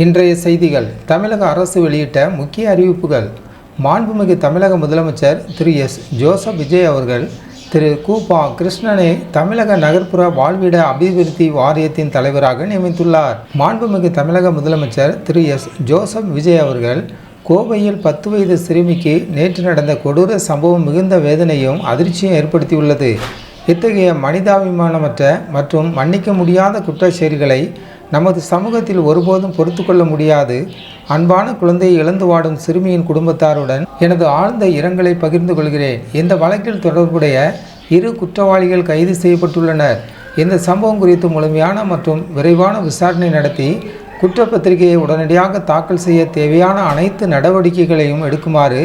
இன்றைய செய்திகள். தமிழக அரசு வெளியிட்ட முக்கிய அறிவிப்புகள். மாண்புமிகு தமிழக முதலமைச்சர் திரு ஜோசப் விஜய் அவர்கள் திரு கிருஷ்ணனை தமிழக நகர்ப்புற வாழ்விட அபிவிருத்தி வாரியத்தின் தலைவராக நியமித்துள்ளார். மாண்புமிகு தமிழக முதலமைச்சர் திரு ஜோசப் விஜய் அவர்கள் கோவையில் 10 வயது சிறுமிக்கு நேற்று நடந்த கொடூர சம்பவம் மிகுந்த வேதனையும் அதிர்ச்சியும் ஏற்படுத்தியுள்ளது. இத்தகைய மனிதாபிமானமற்ற மற்றும் மன்னிக்க முடியாத குற்ற செயல்களை நமது சமூகத்தில் ஒருபோதும் பொறுத்து கொள்ள முடியாது. அன்பான குழந்தையை இழந்து வாடும் சிறுமியின் குடும்பத்தாருடன் எனது ஆழ்ந்த இரங்கலை பகிர்ந்து கொள்கிறேன். இந்த வழக்கில் தொடர்புடைய 2 குற்றவாளிகள் கைது செய்யப்பட்டுள்ளனர். இந்த சம்பவம் குறித்து முழுமையான மற்றும் விரைவான விசாரணை நடத்தி குற்றப்பத்திரிகையை உடனடியாக தாக்கல் செய்ய தேவையான அனைத்து நடவடிக்கைகளையும் எடுக்குமாறு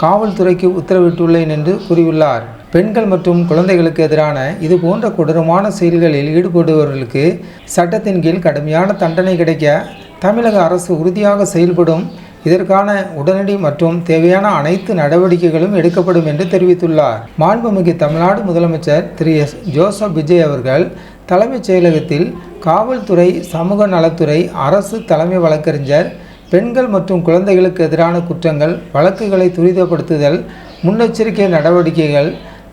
காவல்துறைக்கு உத்தரவிட்டுள்ளேன் என்று கூறியுள்ளார். பெண்கள் மற்றும் குழந்தைகளுக்கு எதிரான இதுபோன்ற கொடூரமான செயல்களில் ஈடுபடுபவர்களுக்கு சட்டத்தின் கீழ் கடுமையான தண்டனை கிடைக்க தமிழக அரசு உறுதியாக செயல்படும். இதற்கான உடனடி மற்றும் தேவையான அனைத்து நடவடிக்கைகளும் எடுக்கப்படும் என்று தெரிவித்துள்ளார். மாண்புமிகு தமிழ்நாடு முதலமைச்சர் திரு ஜோசப் விஜய் அவர்கள் தலைமைச் செயலகத்தில் காவல்துறை, சமூக நலத்துறை, அரசு தலைமை வழக்கறிஞர், பெண்கள் மற்றும் குழந்தைகளுக்கு எதிரான குற்றங்கள் வழக்குகளை துரிதப்படுத்துதல், முன்னெச்சரிக்கை நடவடிக்கைகள்,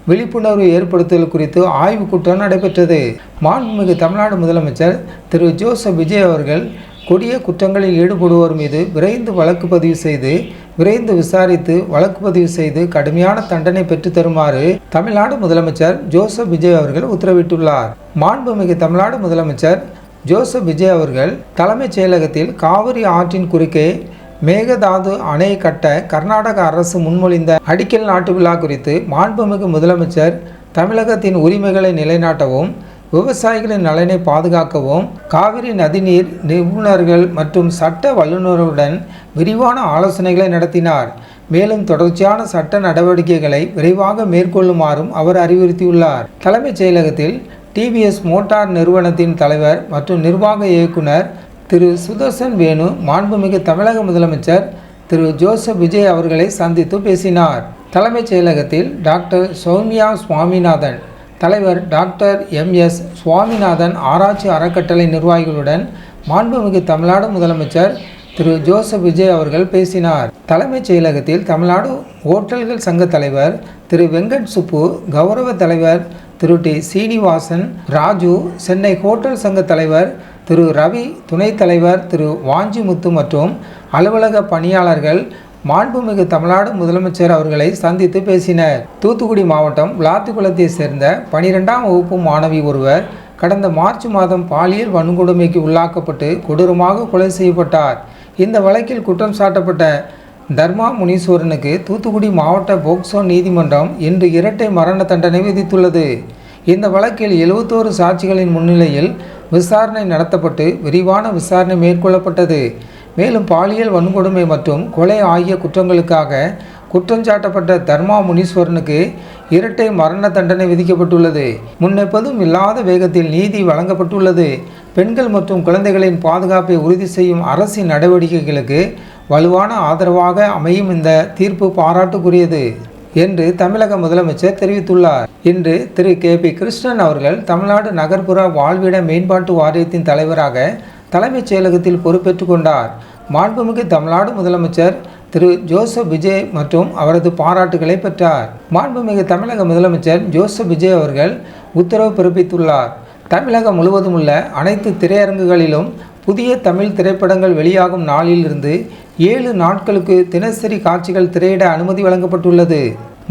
விழிப்புணர்வு ஏற்படுத்துதல் குறித்து ஆய்வுக் கூட்டம் நடைபெற்றது. மாண்புமிகு தமிழ்நாடு முதலமைச்சர் திரு ஜோசப் விஜய் அவர்கள் கொடிய குற்றங்களில் ஈடுபடுவோர் மீது விரைந்து வழக்கு பதிவு செய்து விசாரித்து வழக்கு பதிவு செய்து கடுமையான தண்டனை பெற்று தருமாறு தமிழ்நாடு முதலமைச்சர் ஜோசப் விஜய் அவர்கள் உத்தரவிட்டுள்ளார். மாண்புமிகு தமிழ்நாடு முதலமைச்சர் ஜோசப் விஜய் அவர்கள் தலைமைச் செயலகத்தில் காவிரி ஆற்றின் குறுக்கே மேகதாது அணை கட்ட கர்நாடக அரசு முன்மொழிந்த அடிக்கல் நாட்டு விழா குறித்து மாண்புமிகு முதலமைச்சர் தமிழகத்தின் உரிமைகளை நிலைநாட்டவும், விவசாயிகளின் நலனை பாதுகாக்கவும் காவிரி நதிநீர் நிபுணர்கள் மற்றும் சட்ட வல்லுநர்களுடன் விரிவான ஆலோசனைகளை நடத்தினார். மேலும் தொடர்ச்சியான சட்ட நடவடிக்கைகளை விரைவாக மேற்கொள்ளுமாறும் அவர் அறிவுறுத்தியுள்ளார். தலைமைச் செயலகத்தில் டிவிஎஸ் மோட்டார் நிறுவனத்தின் தலைவர் மற்றும் நிர்வாக இயக்குனர் திரு சுதர்சன் வேணு மாண்புமிகு தமிழக முதலமைச்சர் திரு ஜோசப் விஜய் அவர்களை சந்தித்து பேசினார். தலைமைச் செயலகத்தில் டாக்டர் சௌமியா சுவாமிநாதன், தலைவர் டாக்டர் சுவாமிநாதன் ஆராய்ச்சி அறக்கட்டளை நிர்வாகிகளுடன் மாண்புமிகு தமிழ்நாடு முதலமைச்சர் திரு ஜோசப் விஜய் அவர்கள் பேசினார். தலைமைச் செயலகத்தில் தமிழ்நாடு ஓட்டல்கள் சங்க தலைவர் திரு வெங்கட் சுப்பு, கௌரவ தலைவர் திரு டி சீனிவாசன் ராஜு, சென்னை ஹோட்டல் சங்க தலைவர் திரு ரவி, துணைத் தலைவர் திரு வாஞ்சிமுத்து மற்றும் அலுவலக பணியாளர்கள் மாண்புமிகு தமிழ்நாடு முதலமைச்சர் அவர்களை சந்தித்து பேசினர். தூத்துக்குடி மாவட்டம் விளாத்திக்குளத்தை சேர்ந்த 12ஆம் வகுப்பு மாணவி ஒருவர் கடந்த மார்ச் மாதம் பாலியல் வன்கொடுமைக்கு உள்ளாக்கப்பட்டு கொடூரமாக கொலை செய்யப்பட்டார். இந்த வழக்கில் குற்றம் சாட்டப்பட்ட தர்மா முனீஸ்வரனுக்கு தூத்துக்குடி மாவட்ட போக்சோ நீதிமன்றம் இன்று இரட்டை மரண தண்டனை விதித்துள்ளது. இந்த வழக்கில் 71 சாட்சிகளின் முன்னிலையில் விசாரணை நடத்தப்பட்டு விரிவான விசாரணை மேற்கொள்ளப்பட்டது. மேலும் பாலியல் வன்கொடுமை மற்றும் கொலை ஆகிய குற்றங்களுக்காக குற்றஞ்சாட்டப்பட்ட தர்மா முனீஸ்வரனுக்கு இரட்டை மரண தண்டனை விதிக்கப்பட்டுள்ளது. முன்னெப்பதும் இல்லாத வேகத்தில் நீதி வழங்கப்பட்டுள்ளது. பெண்கள் மற்றும் குழந்தைகளின் பாதுகாப்பை உறுதி செய்யும் அரசின் நடவடிக்கைகளுக்கு வலுவான ஆதரவாக அமையும் இந்த தீர்ப்பு பாராட்டுக்குரியது என்று தமிழக முதலமைச்சர் தெரிவித்துள்ளார். இன்று திரு கிருஷ்ணன் அவர்கள் தமிழ்நாடு நகர்ப்புற வாழ்விட மேம்பாட்டு வாரியத்தின் தலைவராக தலைமைச் செயலகத்தில் பொறுப்பேற்றுக் கொண்டார். மாண்புமிகு தமிழ்நாடு முதலமைச்சர் திரு ஜோசப் விஜய் மற்றும் அவரது பாராட்டுகளை பெற்றார். மாண்புமிகு தமிழக முதலமைச்சர் ஜோசப் விஜய் அவர்கள் உத்தரவு பிறப்பித்துள்ளார். தமிழகம் முழுவதும் உள்ள அனைத்து திரையரங்குகளிலும் புதிய தமிழ் திரைப்படங்கள் வெளியாகும் நாளில் இருந்து 7 நாட்களுக்கு தினசரி காட்சிகள் திரையிட அனுமதி வழங்கப்பட்டுள்ளது.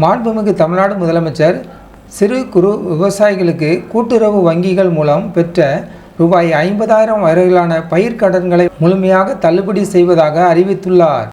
மாண்புமிகு தமிழ்நாடு முதலமைச்சர் சிறு குறு விவசாயிகளுக்கு கூட்டுறவு வங்கிகள் மூலம் பெற்ற ரூபாய் 50,000 வரையிலான பயிர்க்கடன்களை முழுமையாக தள்ளுபடி செய்வதாக அறிவித்துள்ளார்.